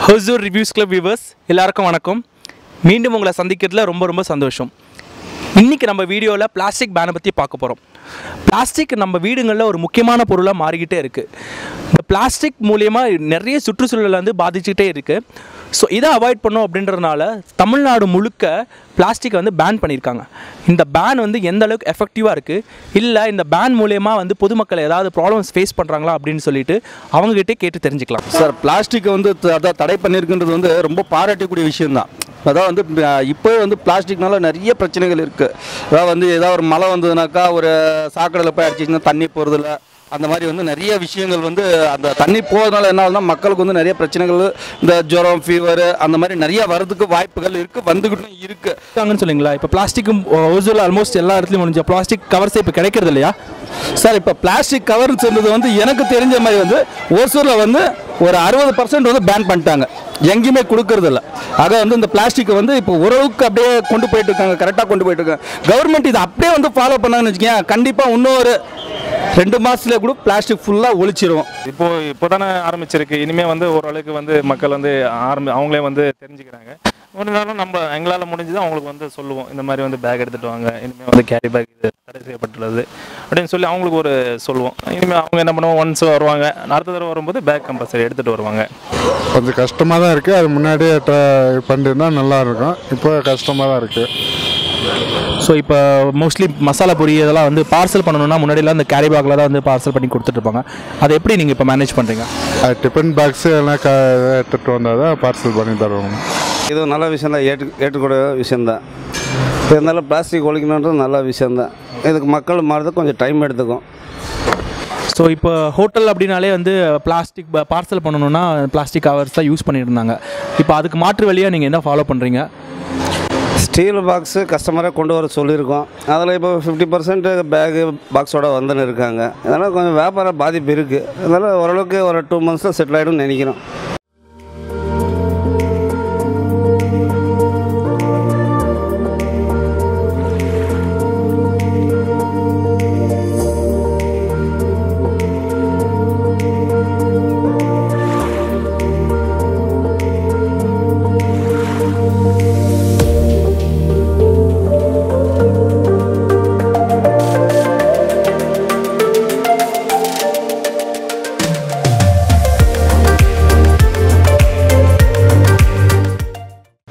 Hosur reviews club viewers எல்லாருக்கும் வணக்கம். மீண்டும் உங்களை சந்திக்கிறதுல ரொம்ப சந்தோஷம். இன்றைக்கி நம்ம வீடியோவில் பிளாஸ்டிக் பேனை பற்றி பார்க்க போகிறோம். பிளாஸ்டிக் நம்ம வீடுங்களில் ஒரு முக்கியமான பொருளாக மாறிக்கிட்டே இருக்குது. இந்த பிளாஸ்டிக் மூலியமாக நிறைய சுற்றுச்சூழலை வந்து பாதிச்சுக்கிட்டே இருக்குது. ஸோ இதை அவாய்ட் பண்ணோம் அப்படின்றதுனால தமிழ்நாடு முழுக்க பிளாஸ்டிக்கை வந்து பேன் பண்ணியிருக்காங்க. இந்த பேன் வந்து எந்த அளவுக்கு எஃபெக்டிவாக இருக்குது, இல்லை இந்த பேன் மூலயமா வந்து பொதுமக்கள் ஏதாவது ப்ராப்ளம்ஸ் ஃபேஸ் பண்ணுறாங்களா அப்படின்னு சொல்லிட்டு அவங்ககிட்டே கேட்டு தெரிஞ்சுக்கலாம். சார், பிளாஸ்டிக்கை வந்து அதான் தடை பண்ணியிருக்குன்றது வந்து ரொம்ப பாராட்டக்கூடிய விஷயந்தான். அதான் வந்து இப்போ வந்து பிளாஸ்டிக்னால நிறைய பிரச்சனைகள் இருக்குது. அதாவது வந்து ஏதாவது ஒரு மழை வந்ததுனாக்கா ஒரு சாக்கடையில் போய் அடிச்சிச்சுன்னா தண்ணி போகிறதில்ல. அந்த மாதிரி வந்து நிறைய விஷயங்கள் வந்து அந்த தண்ணி போகிறதுனால என்ன ஆகுதுன்னா மக்களுக்கு வந்து நிறைய பிரச்சனைகள், இந்த ஜுரம், ஃபீவர் அந்த மாதிரி நிறைய வரதுக்கு வாய்ப்புகள் இருக்குது, வந்துக்கிட்டும் இருக்குது சொல்லுங்களா. இப்போ பிளாஸ்டிக்கும் ஹொசூரில் ஆல்மோஸ்ட் எல்லா இடத்துலையும் முடிஞ்ச பிளாஸ்டிக் கவர்ஸே இப்போ கிடைக்கிறது இல்லையா சார்? இப்போ பிளாஸ்டிக் கவர் சொன்னது வந்து எனக்கு தெரிஞ்ச மாதிரி வந்து ஹொசூரில் வந்து ஒரு 60% வந்து பேன் பண்ணிட்டாங்க, எங்கேயுமே கொடுக்கறது இல்லை. ஆக வந்து இந்த பிளாஸ்டிக்கை வந்து இப்போ ஓரளவுக்கு அப்படியே கொண்டு போயிட்டு இருக்காங்க, கரெக்டாக கொண்டு போயிட்டு இருக்காங்க. கவர்மெண்ட் இதை அப்படியே வந்து ஃபாலோ பண்ணாங்கன்னு வச்சுக்கோங்க, கண்டிப்பாக இன்னொரு 2 மாதத்துல கூட பிளாஸ்டிக் ஃபுல்லாக ஒழிச்சிரும். இப்போ தானே ஆரம்பிச்சிருக்கு. இனிமேல் வந்து ஓரளவுக்கு வந்து மக்கள் வந்து அவங்களே வந்து தெரிஞ்சுக்கிறாங்க. ஒரு நாளும் நம்ம எங்களால் முடிஞ்சுதான் அவங்களுக்கு வந்து சொல்லுவோம், இந்த மாதிரி வந்து பேக் எடுத்துகிட்டு வாங்க, இனிமேல் வந்து கேரி பேக் இது தடை செய்யப்பட்டுள்ளது அப்படின்னு சொல்லி அவங்களுக்கு ஒரு சொல்லுவோம். இனிமேல் அவங்க என்ன பண்ணுவோம், ஒன்ஸ் வருவாங்க, அடுத்த தடவை வரும்போது பேக் கம்பல்சரி எடுத்துகிட்டு வருவாங்க. கொஞ்சம் கஷ்டமாக தான் இருக்குது. அது முன்னாடியே பண்ணிருந்தா நல்லா இருக்கும். இப்போ கஷ்டமாக தான் இருக்குது. ஸோ இப்போ மோஸ்ட்லி மசாலா பொரி இதெல்லாம் வந்து பார்சல் பண்ணணும்னா முன்னாடியெல்லாம் இந்த கேரி பேக்கில் தான் வந்து பார்சல் பண்ணி கொடுத்துட்ருப்பாங்க. அதை எப்படி நீங்கள் இப்போ மேனேஜ் பண்ணுறீங்க? டிஃபன் பாக்ஸு எல்லாம் எடுத்துகிட்டு வந்தால் தான் பார்சல் பண்ணி தருவாங்க. இது நல்ல விஷயம் தான், ஏற்றுக்கூடிய விஷயந்தான். இருந்தாலும் பிளாஸ்டிக் ஒழிக்கணுன்றது நல்ல விஷயந்தான். இதுக்கு மக்கள் மாறுறது கொஞ்சம் டைம் எடுத்துக்கும். ஸோ இப்போ ஹோட்டல் அப்படின்னாலே வந்து பிளாஸ்டிக் பார்சல் பண்ணணுன்னா பிளாஸ்டிக் கவர்ஸ் தான் யூஸ் பண்ணிட்டு இருந்தாங்க. இப்போ அதுக்கு மாற்று வழியாக நீங்கள் என்ன ஃபாலோ பண்ணுறீங்க? ஸ்டீல் பாக்ஸு கஸ்டமரை கொண்டு வர சொல்லியிருக்கோம். அதில் இப்போ 50% பேகு பாக்ஸோடு வந்துன்னு இருக்காங்க. இதனால் கொஞ்சம் வியாபார பாதிப்பு இருக்குது. அதனால் ஓரளவுக்கு ஒரு 2 monthஸில் செட்டில் ஆகிடும்னு நினைக்கிறோம்.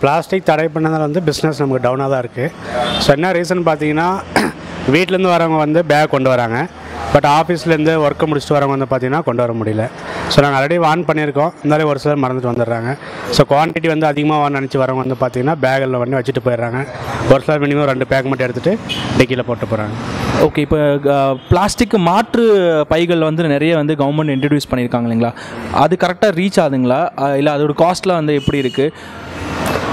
பிளாஸ்டிக் தடை பண்ணதால் வந்து பிஸ்னஸ் நமக்கு டவுனாக தான் இருக்குது. ஸோ என்ன ரீசன் பார்த்தீங்கன்னா, வீட்டிலேருந்து வரவங்க வந்து பேக் கொண்டு வராங்க, பட் ஆஃபீஸ்லேருந்து ஒர்க்கை முடிச்சுட்டு வரவங்க வந்து பார்த்திங்கன்னா கொண்டு வர முடியல. ஸோ நாங்கள் ஆல்ரெடி வார்ன் பண்ணியிருக்கோம், இருந்தாலும் ஒரு சிலர் மறந்துட்டு வந்துடுறாங்க. ஸோ குவான்டிட்டி வந்து அதிகமாக நினச்சி வரவங்க வந்து பார்த்திங்கன்னா பேக்கில் வந்து வச்சுட்டு போயிடுறாங்க. ஒரு சிலர் மினிமம் 2 பேக் மட்டும் எடுத்துகிட்டு டிக்கியில் போட்டு போகிறாங்க. ஓகே, இப்போ பிளாஸ்டிக் மாற்று பைகள் வந்து நிறைய வந்து கவர்மெண்ட் இன்ட்ரடியூஸ் பண்ணியிருக்காங்க இல்லைங்களா? அது கரெக்டாக ரீச் ஆகுதுங்களா, இல்லை அதோட காஸ்ட்லாம் வந்து எப்படி இருக்குது?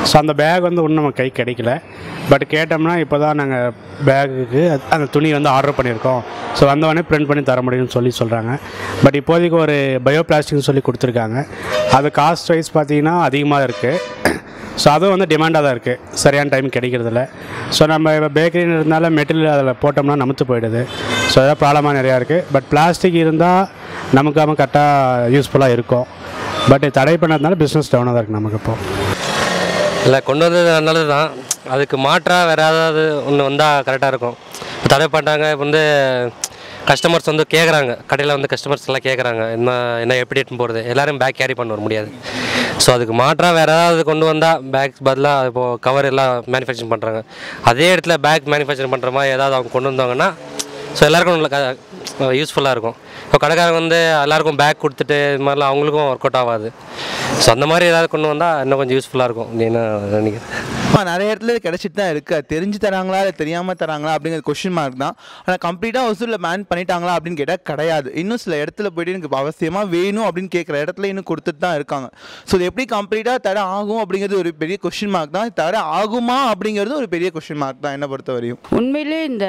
ஸோ அந்த பேக் வந்து ஒன்றும் நம்ம கை கிடைக்கல. பட் கேட்டோம்னா இப்போ தான் நாங்கள் பேகுக்கு அந்த துணி வந்து ஆர்டர் பண்ணியிருக்கோம், ஸோ வந்தவொடனே பிரிண்ட் பண்ணி தர முடியும்னு சொல்கிறாங்க. பட் இப்போதைக்கு ஒரு பயோ பிளாஸ்டிக்னு சொல்லி கொடுத்துருக்காங்க. அது காஸ்ட் வைஸ் பார்த்திங்கன்னா அதிகமாக இருக்குது. ஸோ அதுவும் வந்து டிமாண்டாக தான் இருக்குது, சரியான டைம் கிடைக்கிறதில்ல. ஸோ நம்ம இப்போ பேக்கரின்னு இருந்தாலும் மெட்டீரியல் அதில் போட்டோம்னா நமத்து போயிடுது. ஸோ அதான் ப்ராப்ளமாக நிறையா இருக்குது. பட் பிளாஸ்டிக் இருந்தால் நமக்காக கரெக்டாக யூஸ்ஃபுல்லாக இருக்கும். பட் தடை பண்ணதுனால பிஸ்னஸ் டவுனாக தான் இருக்குது நமக்கு. இப்போது இல்லை, கொண்டு வந்தது நல்லது தான். அதுக்கு மாற்றாக வேறு ஏதாவது ஒன்று வந்தால் கரெக்டாக இருக்கும். இப்போ தடை பண்ணிட்டாங்க, இப்போ வந்து கஸ்டமர்ஸ் வந்து கேட்குறாங்க, கடையில் வந்து கஸ்டமர்ஸ் எல்லாம் கேட்குறாங்க, என்ன எப்படி எடுத்துன்னு போகிறது, எல்லோரும் பேக் கேரி பண்ண வர முடியாது. ஸோ அதுக்கு மாற்றாக வேறு ஏதாவது கொண்டு வந்தால் பேக் பதிலாக இப்போது கவர் எல்லாம் மேனுஃபேக்சரிங் பண்ணுறாங்க, அதே இடத்துல பேக் மேனுஃபேக்சரிங் பண்ணுற மாதிரி ஏதாவது அவங்க கொண்டு வந்தாங்கன்னா ஸோ எல்லாேருக்கும் யூஸ்ஃபுல்லாக இருக்கும். இப்போ கடைக்காரங்க வந்து எல்லாேருக்கும் பேக் கொடுத்துட்டு இது மாதிரிலாம் அவங்களுக்கும் ஒர்க் அவுட் ஆகாது. ஸோ அந்த மாதிரி ஏதாவது கொண்டு வந்தால் இன்னும் கொஞ்சம் யூஸ்ஃபுல்லாக இருக்கும் அப்படின்னு நினைக்கிறேன். நிறைய இடத்துல கிடச்சிட்டு தான் இருக்குது. அது தெரிஞ்சு தராங்களா இல்லை தெரியாமல் தராங்களா அப்படிங்கிற கொஸ்டின் மார்க் தான். ஆனால் கம்ப்ளீட்டாக ஹொசூரில் பேன் பண்ணிட்டாங்களா அப்படின்னு கேட்டால் கிடையாது. இன்னும் சில இடத்துல போய்ட்டு எனக்கு அவசியமாக வேணும் அப்படின்னு கேட்குற இடத்துல இன்னும் கொடுத்துட்டு தான் இருக்காங்க. ஸோ இது எப்படி கம்ப்ளீட்டாக தடை ஆகும் அப்படிங்கிறது ஒரு பெரிய கொஸ்டின் மார்க் தான். தடை ஆகுமா அப்படிங்கிறது ஒரு பெரிய கொஸ்டின் மார்க் தான் என்னை பொறுத்த வரையும். உண்மையிலே இந்த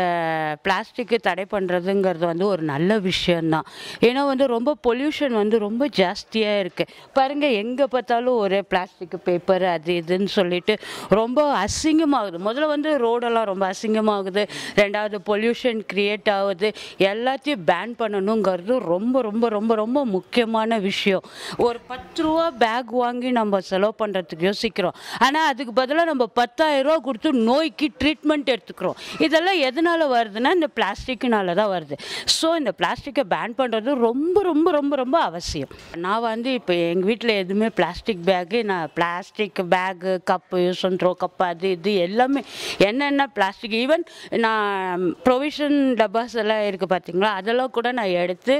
பிளாஸ்டிக்கு தடை பண்ணுறதுங்கிறது வந்து ஒரு நல்ல விஷயந்தான். ஏன்னா வந்து ரொம்ப பொல்யூஷன் வந்து ரொம்ப ஜாஸ்தியாக இருக்குது பாருங்கள். எங்கே பார்த்தாலும் ஒரே பிளாஸ்டிக் பேப்பர் அது இதுன்னு சொல்லிட்டு ரொம்ப ரொம்ப அசிங்கமாகுது. முதல்ல வந்து ரோடெல்லாம் ரொம்ப அசிங்கமாகுது, ரெண்டாவது பொல்யூஷன் க்ரியேட் ஆகுது. எல்லாத்தையும் பேன் பண்ணணுங்கிறது ரொம்ப ரொம்ப ரொம்ப ரொம்ப முக்கியமான விஷயம். ஒரு 10 ரூபா பேக் வாங்கி நம்ம செலவு பண்ணுறதுக்கு யோசிக்கிறோம், ஆனால் அதுக்கு பதிலாக நம்ம 10,000 ரூபா கொடுத்து நோய்க்கு ட்ரீட்மெண்ட் எடுத்துக்கிறோம். இதெல்லாம் எதனால் வருதுன்னா இந்த பிளாஸ்டிக்குனால தான் வருது. ஸோ இந்த பிளாஸ்டிக்கை பேன் பண்ணுறது ரொம்ப ரொம்ப ரொம்ப ரொம்ப அவசியம். நான் வந்து இப்போ எங்கள் வீட்டில் எதுவுமே பிளாஸ்டிக் பேக்கு, நான் plastic bag, cup, use and throw cup, அது இது எல்லாமே என்னென்ன பிளாஸ்டிக், ஈவன் நான் ப்ரொவிஷன் டப்பாஸ் எல்லாம் இருக்குது பார்த்தீங்களா, அதெல்லாம் கூட நான் எடுத்து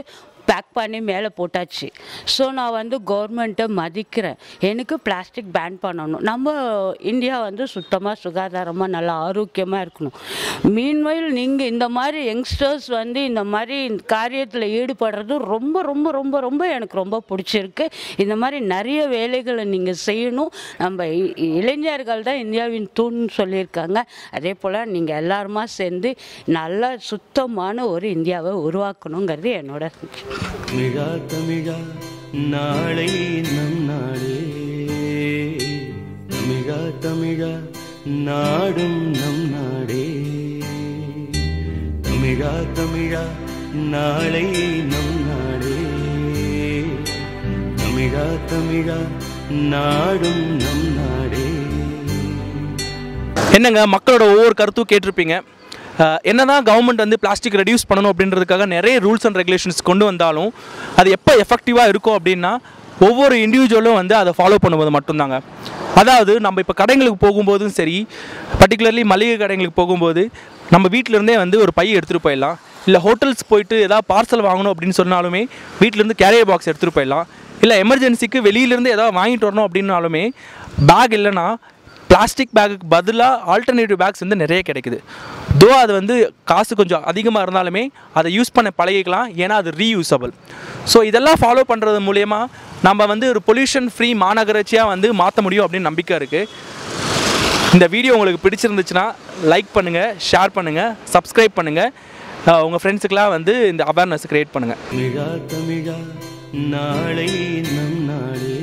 பேக் பண்ணி மேலே போட்டாச்சு. ஸோ நான் வந்து கவர்மெண்ட்டை மதிக்கிறேன். எனக்கு பிளாஸ்டிக் பேன் பண்ணணும். நம்ம இந்தியா வந்து சுத்தமாக சுகாதாரமாக நல்லா ஆரோக்கியமாக இருக்கணும். மீன்வைல் நீங்கள் இந்த மாதிரி யங்ஸ்டர்ஸ் வந்து இந்த மாதிரி காரியத்தில் ஈடுபடுறது ரொம்ப ரொம்ப ரொம்ப ரொம்ப எனக்கு ரொம்ப பிடிச்சிருக்கு. இந்த மாதிரி நிறைய வேலைகளை நீங்கள் செய்யணும். நம்ம இளைஞர்கள் தான் இந்தியாவின் தூண்னு சொல்லியிருக்காங்க. அதே போல் நீங்கள் எல்லாருமா சேர்ந்து நல்ல சுத்தமான ஒரு இந்தியாவை உருவாக்கணுங்கிறது என்னோட. தமிழா தமிழா நாளை நம் நாடே, தமிழா தமிழா நாடும் நம் நாடே, தமிழா தமிழா நாளை நம் நாடே, தமிழா தமிழா நாடும் நம் நாடே. என்னங்க, மக்களோட ஒவ்வொரு கருத்தும் கேட்டிருப்பீங்க. என்னதான் கவர்மெண்ட் வந்து பிளாஸ்டிக் ரெடியூஸ் பண்ணணும் அப்படின்றதுக்காக நிறைய ரூல்ஸ் அண்ட் ரெகுலேஷன்ஸ் கொண்டு வந்தாலும் அது எப்போ எஃபெக்டிவாக இருக்கும் அப்படின்னா ஒவ்வொரு இண்டிவிஜுவலும் வந்து அதை ஃபாலோ பண்ணுவது மட்டும்தாங்க. அதாவது நம்ம இப்போ கடைங்களுக்கு போகும்போதும் சரி, பர்டிகுலர்லி மளிகை கடைங்களுக்கு போகும்போது நம்ம வீட்டிலேருந்தே வந்து ஒரு பை எடுத்துகிட்டு போயிடலாம். இல்லை ஹோட்டல்ஸ் போயிட்டு ஏதாவது பார்சல் வாங்கணும் அப்படின்னு சொன்னாலுமே வீட்டிலேருந்து கேரியர் பாக்ஸ் எடுத்துகிட்டு போயிடலாம். இல்லை எமர்ஜென்சிக்கு வெளியிலேருந்து ஏதாவது வாங்கிட்டு வரணும் அப்படின்னாலுமே பேக் இல்லைன்னா பிளாஸ்டிக் பேக்குக்கு பதிலாக ஆல்டர்னேட்டிவ் பேக்ஸ் வந்து நிறைய கிடைக்குது. தோ அது வந்து காசு கொஞ்சம் அதிகமாக இருந்தாலுமே அதை யூஸ் பண்ண பழகிக்கலாம், ஏன்னா அது ரீயூசபிள். ஸோ இதெல்லாம் ஃபாலோ பண்ணுறது மூலயமா நம்ம வந்து ஒரு பொல்யூஷன் ஃப்ரீ மாநகராட்சியாக வந்து மாற்ற முடியும் அப்படின்னு நம்பிக்கை இருக்குது. இந்த வீடியோ உங்களுக்கு பிடிச்சிருந்துச்சுன்னா லைக் பண்ணுங்கள், ஷேர் பண்ணுங்கள், சப்ஸ்கிரைப் பண்ணுங்கள், உங்கள் ஃப்ரெண்ட்ஸுக்கெலாம் வந்து இந்த அவேர்னஸ் க்ரியேட் பண்ணுங்கள். தமிழா தமிழா நாளை நம் நாடே.